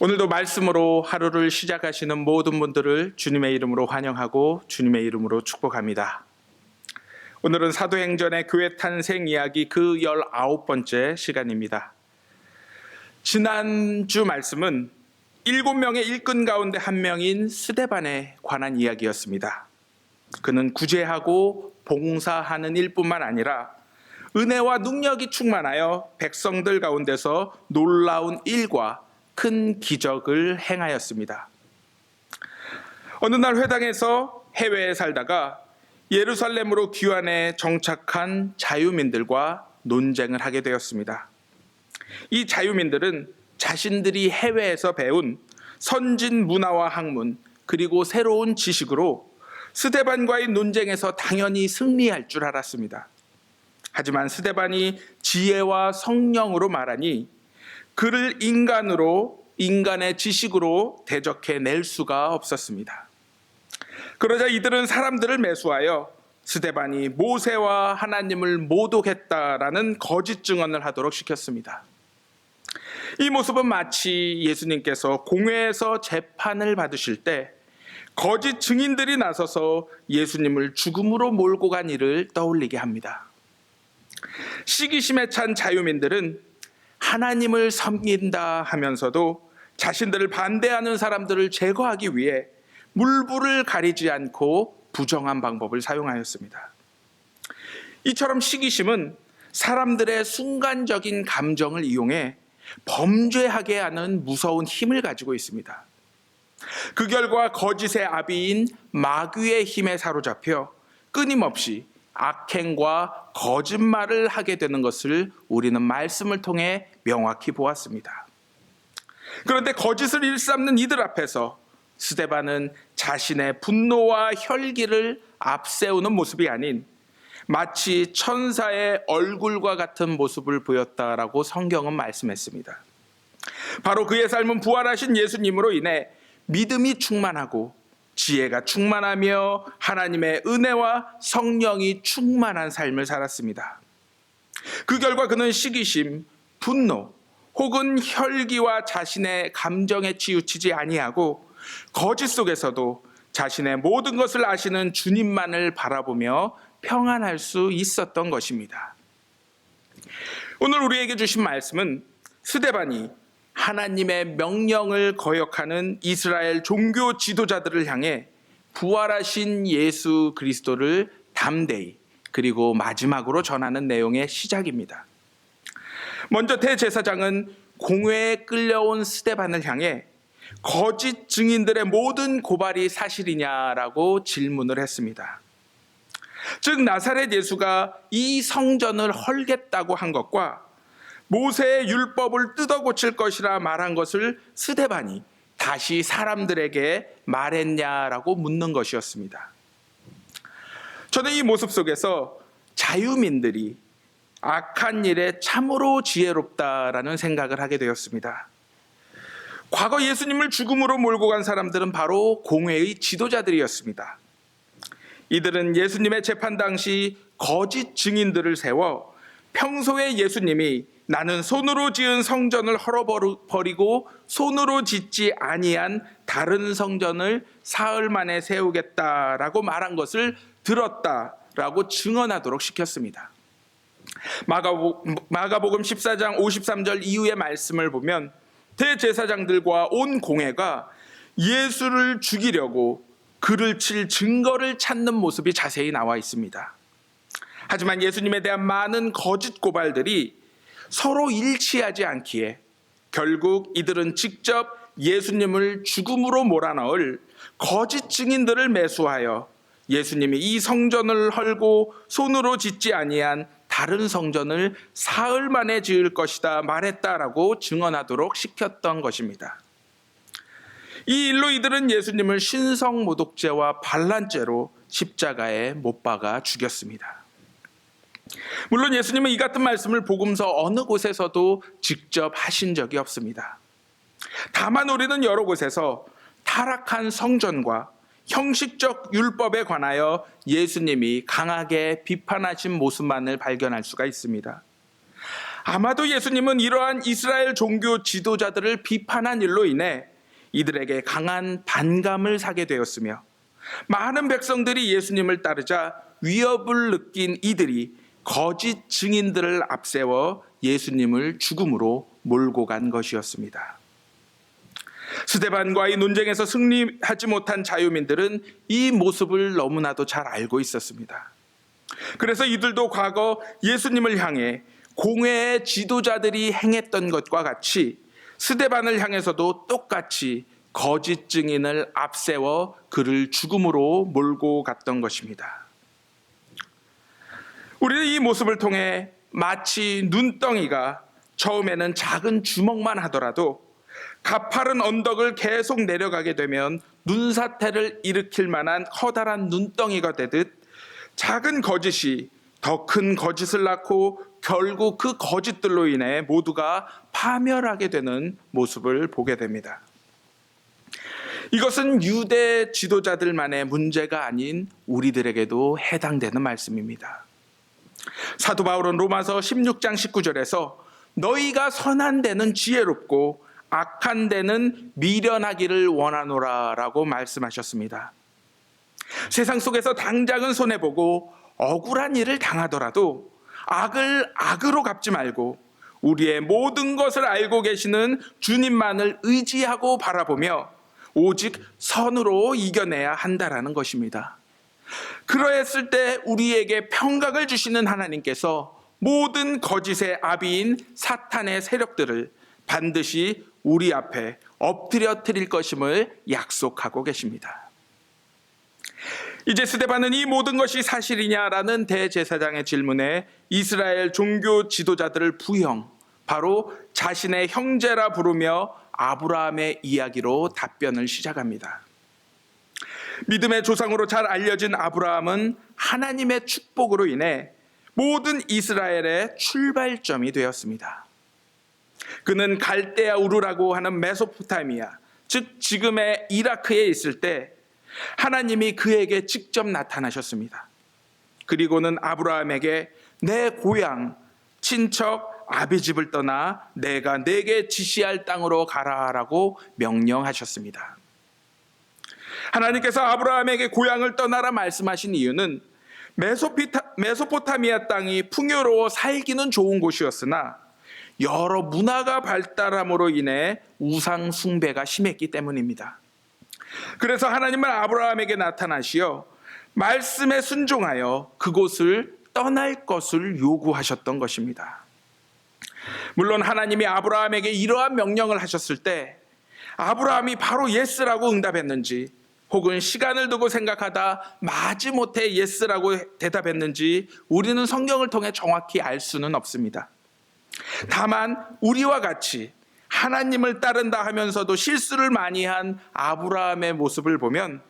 오늘도 말씀으로 하루를 시작하시는 모든 분들을 주님의 이름으로 환영하고 주님의 이름으로 축복합니다. 오늘은 사도행전의 교회 탄생 이야기 그 19번째 시간입니다. 지난주 말씀은 7명의 일꾼 가운데 한 명인 스데반에 관한 이야기였습니다. 그는 구제하고 봉사하는 일뿐만 아니라 은혜와 능력이 충만하여 백성들 가운데서 놀라운 일과 큰 기적을 행하였습니다. 어느 날 회당에서 해외에 살다가 예루살렘으로 귀환해 정착한 자유민들과 논쟁을 하게 되었습니다. 이 자유민들은 자신들이 해외에서 배운 선진 문화와 학문 그리고 새로운 지식으로 스데반과의 논쟁에서 당연히 승리할 줄 알았습니다. 하지만 스데반이 지혜와 성령으로 말하니 그를 인간의 지식으로 대적해낼 수가 없었습니다. 그러자 이들은 사람들을 매수하여 스데반이 모세와 하나님을 모독했다라는 거짓 증언을 하도록 시켰습니다. 이 모습은 마치 예수님께서 공회에서 재판을 받으실 때 거짓 증인들이 나서서 예수님을 죽음으로 몰고 간 일을 떠올리게 합니다. 시기심에 찬 자유민들은 하나님을 섬긴다 하면서도 자신들을 반대하는 사람들을 제거하기 위해 물불을 가리지 않고 부정한 방법을 사용하였습니다. 이처럼 시기심은 사람들의 순간적인 감정을 이용해 범죄하게 하는 무서운 힘을 가지고 있습니다. 그 결과 거짓의 아비인 마귀의 힘에 사로잡혀 끊임없이 악행과 거짓말을 하게 되는 것을 우리는 말씀을 통해 명확히 보았습니다. 그런데 거짓을 일삼는 이들 앞에서 스데반은 자신의 분노와 혈기를 앞세우는 모습이 아닌 마치 천사의 얼굴과 같은 모습을 보였다라고 성경은 말씀했습니다. 바로 그의 삶은 부활하신 예수님으로 인해 믿음이 충만하고 지혜가 충만하며 하나님의 은혜와 성령이 충만한 삶을 살았습니다. 그 결과 그는 시기심, 분노 혹은 혈기와 자신의 감정에 치우치지 아니하고 거짓 속에서도 자신의 모든 것을 아시는 주님만을 바라보며 평안할 수 있었던 것입니다. 오늘 우리에게 주신 말씀은 스데반이 하나님의 명령을 거역하는 이스라엘 종교 지도자들을 향해 부활하신 예수 그리스도를 담대히 그리고 마지막으로 전하는 내용의 시작입니다. 먼저 대제사장은 공회에 끌려온 스데반을 향해 거짓 증인들의 모든 고발이 사실이냐라고 질문을 했습니다. 즉 나사렛 예수가 이 성전을 헐겠다고 한 것과 모세의 율법을 뜯어 고칠 것이라 말한 것을 스데반이 다시 사람들에게 말했냐라고 묻는 것이었습니다. 저는 이 모습 속에서 자유민들이 악한 일에 참으로 지혜롭다라는 생각을 하게 되었습니다. 과거 예수님을 죽음으로 몰고 간 사람들은 바로 공회의 지도자들이었습니다. 이들은 예수님의 재판 당시 거짓 증인들을 세워 평소에 예수님이 나는 손으로 지은 성전을 헐어버리고 손으로 짓지 아니한 다른 성전을 사흘 만에 세우겠다라고 말한 것을 들었다라고 증언하도록 시켰습니다. 마가복음 14장 53절 이후의 말씀을 보면 대제사장들과 온 공회가 예수를 죽이려고 그를 칠 증거를 찾는 모습이 자세히 나와 있습니다. 하지만 예수님에 대한 많은 거짓 고발들이 서로 일치하지 않기에 결국 이들은 직접 예수님을 죽음으로 몰아넣을 거짓 증인들을 매수하여 예수님이 이 성전을 헐고 손으로 짓지 아니한 다른 성전을 사흘 만에 지을 것이다 말했다라고 증언하도록 시켰던 것입니다. 이 일로 이들은 예수님을 신성모독죄와 반란죄로 십자가에 못 박아 죽였습니다. 물론 예수님은 이 같은 말씀을 복음서 어느 곳에서도 직접 하신 적이 없습니다. 다만 우리는 여러 곳에서 타락한 성전과 형식적 율법에 관하여 예수님이 강하게 비판하신 모습만을 발견할 수가 있습니다. 아마도 예수님은 이러한 이스라엘 종교 지도자들을 비판한 일로 인해 이들에게 강한 반감을 사게 되었으며, 많은 백성들이 예수님을 따르자 위협을 느낀 이들이 거짓 증인들을 앞세워 예수님을 죽음으로 몰고 간 것이었습니다. 스데반과의 논쟁에서 승리하지 못한 자유민들은 이 모습을 너무나도 잘 알고 있었습니다. 그래서 이들도 과거 예수님을 향해 공회의 지도자들이 행했던 것과 같이 스데반을 향해서도 똑같이 거짓 증인을 앞세워 그를 죽음으로 몰고 갔던 것입니다. 우리는 이 모습을 통해 마치 눈덩이가 처음에는 작은 주먹만 하더라도 가파른 언덕을 계속 내려가게 되면 눈사태를 일으킬 만한 커다란 눈덩이가 되듯 작은 거짓이 더 큰 거짓을 낳고 결국 그 거짓들로 인해 모두가 파멸하게 되는 모습을 보게 됩니다. 이것은 유대 지도자들만의 문제가 아닌 우리들에게도 해당되는 말씀입니다. 사도 바울은 로마서 16장 19절에서 너희가 선한 데는 지혜롭고 악한 데는 미련하기를 원하노라 라고 말씀하셨습니다. 세상 속에서 당장은 손해보고 억울한 일을 당하더라도 악을 악으로 갚지 말고 우리의 모든 것을 알고 계시는 주님만을 의지하고 바라보며 오직 선으로 이겨내야 한다라는 것입니다. 그러했을 때 우리에게 평강을 주시는 하나님께서 모든 거짓의 아비인 사탄의 세력들을 반드시 우리 앞에 엎드려 드릴 것임을 약속하고 계십니다. 이제 스데반은 이 모든 것이 사실이냐라는 대제사장의 질문에 이스라엘 종교 지도자들을 부형, 바로 자신의 형제라 부르며 아브라함의 이야기로 답변을 시작합니다. 믿음의 조상으로 잘 알려진 아브라함은 하나님의 축복으로 인해 모든 이스라엘의 출발점이 되었습니다. 그는 갈대아 우르라고 하는 메소포타미아, 즉 지금의 이라크에 있을 때 하나님이 그에게 직접 나타나셨습니다. 그리고는 아브라함에게 내 고향, 친척, 아비집을 떠나 내가 내게 지시할 땅으로 가라라고 명령하셨습니다. 하나님께서 아브라함에게 고향을 떠나라 말씀하신 이유는 메소포타미아 땅이 풍요로워 살기는 좋은 곳이었으나 여러 문화가 발달함으로 인해 우상 숭배가 심했기 때문입니다. 그래서 하나님은 아브라함에게 나타나시어 말씀에 순종하여 그곳을 떠날 것을 요구하셨던 것입니다. 물론 하나님이 아브라함에게 이러한 명령을 하셨을 때 아브라함이 바로 예스라고 응답했는지, 혹은 시간을 두고 생각하다 마지못해 예스라고 대답했는지 우리는 성경을 통해 정확히 알 수는 없습니다. 다만 우리와 같이 하나님을 따른다 하면서도 실수를 많이 한 아브라함의 모습을 보면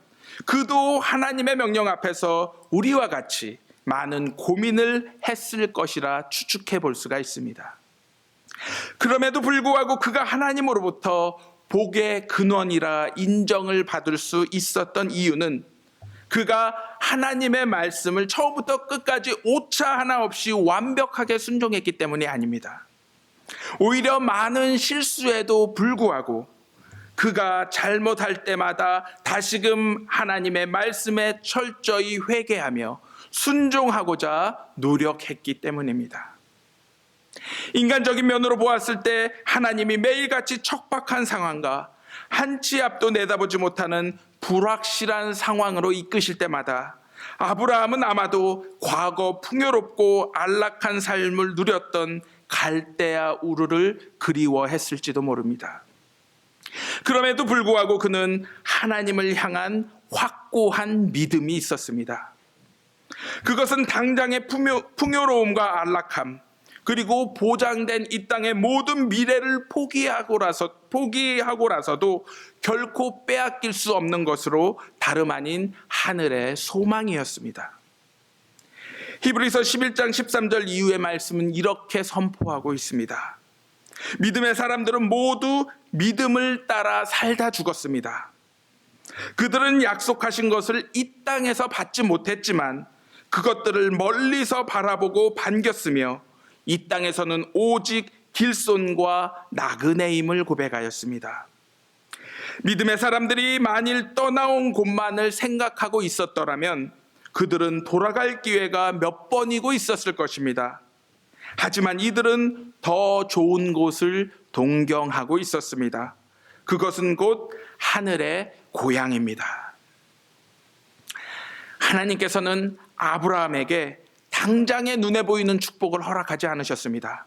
그도 하나님의 명령 앞에서 우리와 같이 많은 고민을 했을 것이라 추측해 볼 수가 있습니다. 그럼에도 불구하고 그가 하나님으로부터 복의 근원이라 인정을 받을 수 있었던 이유는 그가 하나님의 말씀을 처음부터 끝까지 오차 하나 없이 완벽하게 순종했기 때문이 아닙니다. 오히려 많은 실수에도 불구하고 그가 잘못할 때마다 다시금 하나님의 말씀에 철저히 회개하며 순종하고자 노력했기 때문입니다. 인간적인 면으로 보았을 때 하나님이 매일같이 척박한 상황과 한 치 앞도 내다보지 못하는 불확실한 상황으로 이끄실 때마다 아브라함은 아마도 과거 풍요롭고 안락한 삶을 누렸던 갈대아 우르를 그리워했을지도 모릅니다. 그럼에도 불구하고 그는 하나님을 향한 확고한 믿음이 있었습니다. 그것은 당장의 풍요로움과 안락함, 그리고 보장된 이 땅의 모든 미래를 포기하고라서도 결코 빼앗길 수 없는 것으로 다름 아닌 하늘의 소망이었습니다. 히브리서 11장 13절 이후의 말씀은 이렇게 선포하고 있습니다. 믿음의 사람들은 모두 믿음을 따라 살다 죽었습니다. 그들은 약속하신 것을 이 땅에서 받지 못했지만 그것들을 멀리서 바라보고 반겼으며 이 땅에서는 오직 길손과 나그네임을 고백하였습니다. 믿음의 사람들이 만일 떠나온 곳만을 생각하고 있었더라면 그들은 돌아갈 기회가 몇 번이고 있었을 것입니다. 하지만 이들은 더 좋은 곳을 동경하고 있었습니다. 그것은 곧 하늘의 고향입니다. 하나님께서는 아브라함에게 당장의 눈에 보이는 축복을 허락하지 않으셨습니다.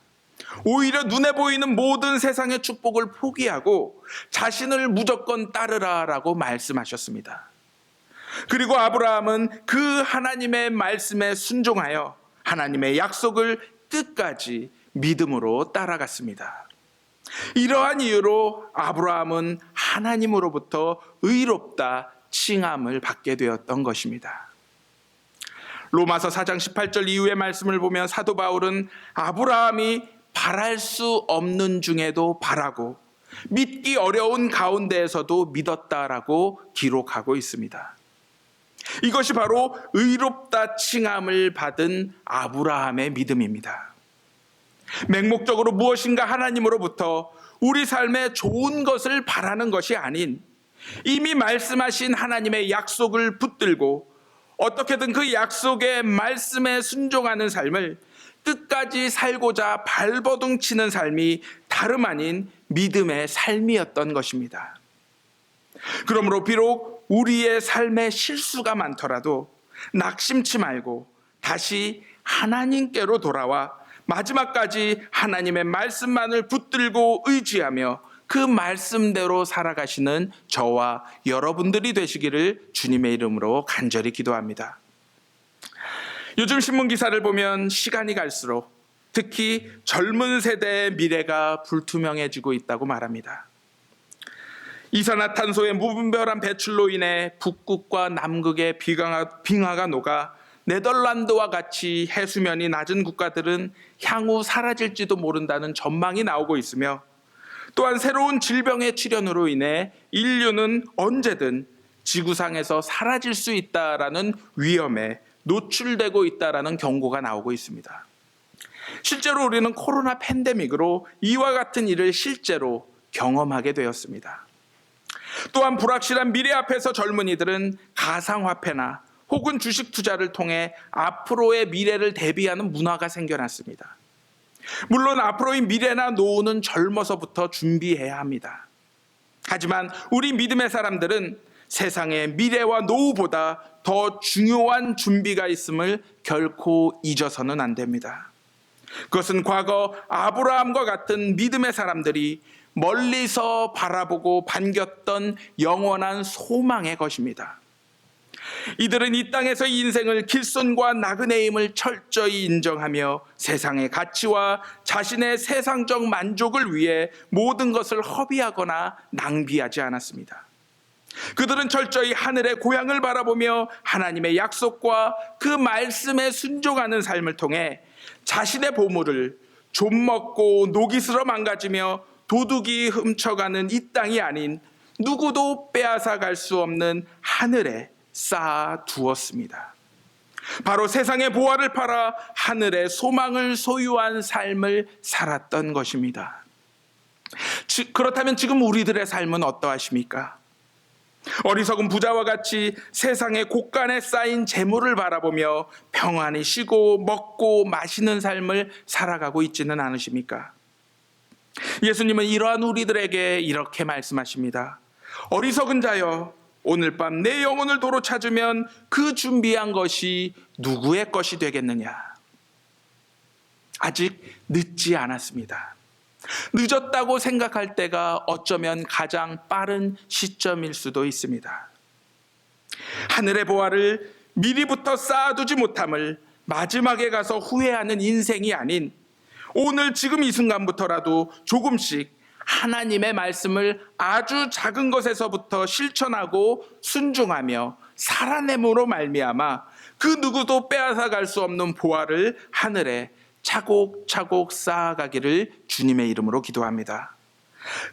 오히려 눈에 보이는 모든 세상의 축복을 포기하고 자신을 무조건 따르라라고 말씀하셨습니다. 그리고 아브라함은 그 하나님의 말씀에 순종하여 하나님의 약속을 끝까지 믿음으로 따라갔습니다. 이러한 이유로 아브라함은 하나님으로부터 의롭다 칭함을 받게 되었던 것입니다. 로마서 4장 18절 이후의 말씀을 보면 사도 바울은 아브라함이 바랄 수 없는 중에도 바라고 믿기 어려운 가운데에서도 믿었다라고 기록하고 있습니다. 이것이 바로 의롭다 칭함을 받은 아브라함의 믿음입니다. 맹목적으로 무엇인가 하나님으로부터 우리 삶에 좋은 것을 바라는 것이 아닌 이미 말씀하신 하나님의 약속을 붙들고 어떻게든 그 약속의 말씀에 순종하는 삶을 끝까지 살고자 발버둥 치는 삶이 다름 아닌 믿음의 삶이었던 것입니다. 그러므로 비록 우리의 삶에 실수가 많더라도 낙심치 말고 다시 하나님께로 돌아와 마지막까지 하나님의 말씀만을 붙들고 의지하며 그 말씀대로 살아가시는 저와 여러분들이 되시기를 주님의 이름으로 간절히 기도합니다. 요즘 신문 기사를 보면 시간이 갈수록 특히 젊은 세대의 미래가 불투명해지고 있다고 말합니다. 이산화탄소의 무분별한 배출로 인해 북극과 남극의 빙하가 녹아 네덜란드와 같이 해수면이 낮은 국가들은 향후 사라질지도 모른다는 전망이 나오고 있으며 또한 새로운 질병의 출현으로 인해 인류는 언제든 지구상에서 사라질 수 있다라는 위험에 노출되고 있다라는 경고가 나오고 있습니다. 실제로 우리는 코로나 팬데믹으로 이와 같은 일을 실제로 경험하게 되었습니다. 또한 불확실한 미래 앞에서 젊은이들은 가상화폐나 혹은 주식 투자를 통해 앞으로의 미래를 대비하는 문화가 생겨났습니다. 물론 앞으로의 미래나 노후는 젊어서부터 준비해야 합니다. 하지만 우리 믿음의 사람들은 세상의 미래와 노후보다 더 중요한 준비가 있음을 결코 잊어서는 안 됩니다. 그것은 과거 아브라함과 같은 믿음의 사람들이 멀리서 바라보고 반겼던 영원한 소망의 것입니다. 이들은 이 땅에서 인생을 길손과 나그네임을 철저히 인정하며 세상의 가치와 자신의 세상적 만족을 위해 모든 것을 허비하거나 낭비하지 않았습니다. 그들은 철저히 하늘의 고향을 바라보며 하나님의 약속과 그 말씀에 순종하는 삶을 통해 자신의 보물을 좀먹고 녹이 슬어 망가지며 도둑이 훔쳐가는 이 땅이 아닌 누구도 빼앗아 갈 수 없는 하늘에 쌓아 두었습니다. 바로 세상의 보화를 팔아 하늘의 소망을 소유한 삶을 살았던 것입니다. 그렇다면 지금 우리들의 삶은 어떠하십니까? 어리석은 부자와 같이 세상의 곳간에 쌓인 재물을 바라보며 평안히 쉬고 먹고 마시는 삶을 살아가고 있지는 않으십니까? 예수님은 이러한 우리들에게 이렇게 말씀하십니다. 어리석은 자여, 오늘 밤 내 영혼을 도로 찾으면 그 준비한 것이 누구의 것이 되겠느냐? 아직 늦지 않았습니다. 늦었다고 생각할 때가 어쩌면 가장 빠른 시점일 수도 있습니다. 하늘의 보화를 미리부터 쌓아두지 못함을 마지막에 가서 후회하는 인생이 아닌 오늘 지금 이 순간부터라도 조금씩 하나님의 말씀을 아주 작은 것에서부터 실천하고 순종하며 살아냄으로 말미암아 그 누구도 빼앗아갈 수 없는 보화를 하늘에 차곡차곡 쌓아가기를 주님의 이름으로 기도합니다.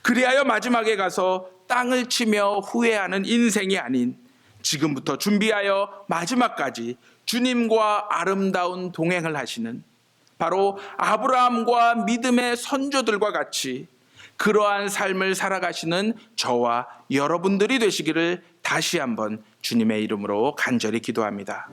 그리하여 마지막에 가서 땅을 치며 후회하는 인생이 아닌 지금부터 준비하여 마지막까지 주님과 아름다운 동행을 하시는, 바로 아브라함과 믿음의 선조들과 같이 그러한 삶을 살아가시는 저와 여러분들이 되시기를 다시 한번 주님의 이름으로 간절히 기도합니다.